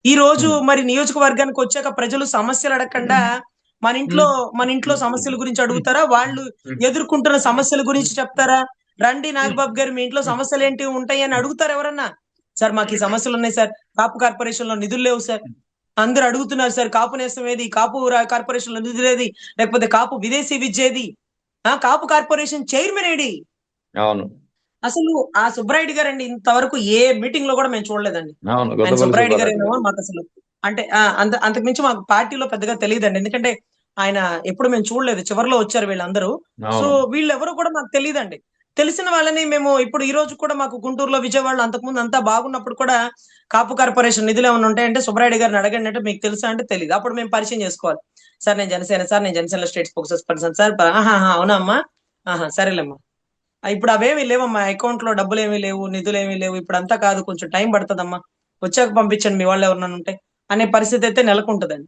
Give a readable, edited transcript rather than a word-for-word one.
ఈ రోజు హ్మ్. మరి నియోజకవర్గానికి వచ్చాక ప్రజలు సమస్యలు అడగకుండా మన ఇంట్లో హ్మ్. మన ఇంట్లో సమస్యల గురించి అడుగుతారా? వాళ్ళు ఎదుర్కొంటున్న సమస్యల గురించి చెప్తారా? రండి నాగబాబు గారు మీ ఇంట్లో సమస్యలేంటి ఉంటాయి అని అడుగుతారా ఎవరన్నా? సార్ మాకు ఈ సమస్యలున్నాయి సార్. కాపు కార్పొరేషన్‌లో నిధులు లేవు సార్. అందరూ అడుగుతున్నారు సార్. కాపు నేస్తం ఏది? కాపు కార్పొరేషన్‌లో నిధులేది? లేకపోతే కాపు విదేశీ విద్యేది? కాపు కార్పొరేషన్ చైర్మన్ ఏడి? అవును. అసలు ఆ సుబ్బరాయుడు గారండి ఇంతవరకు ఏ మీటింగ్‌లో గూడా మేము చూడలేదండి. అవును. ఆయన కొత్తపల్లి సుబ్బరాయుడు సుబ్బారెడ్డి గారేమో గారు. మాకసలు అంటే అంతకు మించి మాకు పార్టీలో పెద్దగా తెలీదండి. ఎందుకంటే ఆయన ఎప్పుడు మేము చూడలేదు. చివర్లో వచ్చారు వీళ్ళందరూ. సో, అవును. వీళ్ళెవరో కూడా మాకు తెలీదండి. తెలిసిన వాళ్ళని మేము ఇప్పుడు ఈ రోజు కూడా మాకు గుంటూరులో, విజయవాడలో అంతకుముందు అంతా బాగున్నప్పుడు కూడా కాపు కార్పొరేషన్ నిధులేమన్నా ఉంటాయంటే సుబ్బరాయుడు గారిని అడగండి అంటే మీకు తెలుసా అంటే తెలీదు. అప్పుడు మేము పరిచయం జేసుకోవాలి. సార్ నేను జనసేన సార్. నేను జనసేనలో స్టేట్ స్పోక్స్ పర్సన్ సార్. ఆహాహా! అవునా అమ్మా? ఆహా! సరేలేమ్మా. ఇప్పుడు అవేమి లేవమ్మా. అకౌంట్‌లో డబ్బులేమి లేవు. నిధులేమి లేవు. ఇప్పుడంతా కాదు. కొంచెం టైం పడతదమ్మా. వచ్చాక పంపించండి మీ వాళ్ళెవరన్నానుంటే. అనే పరిస్థితయితే నెలకొంటదండి.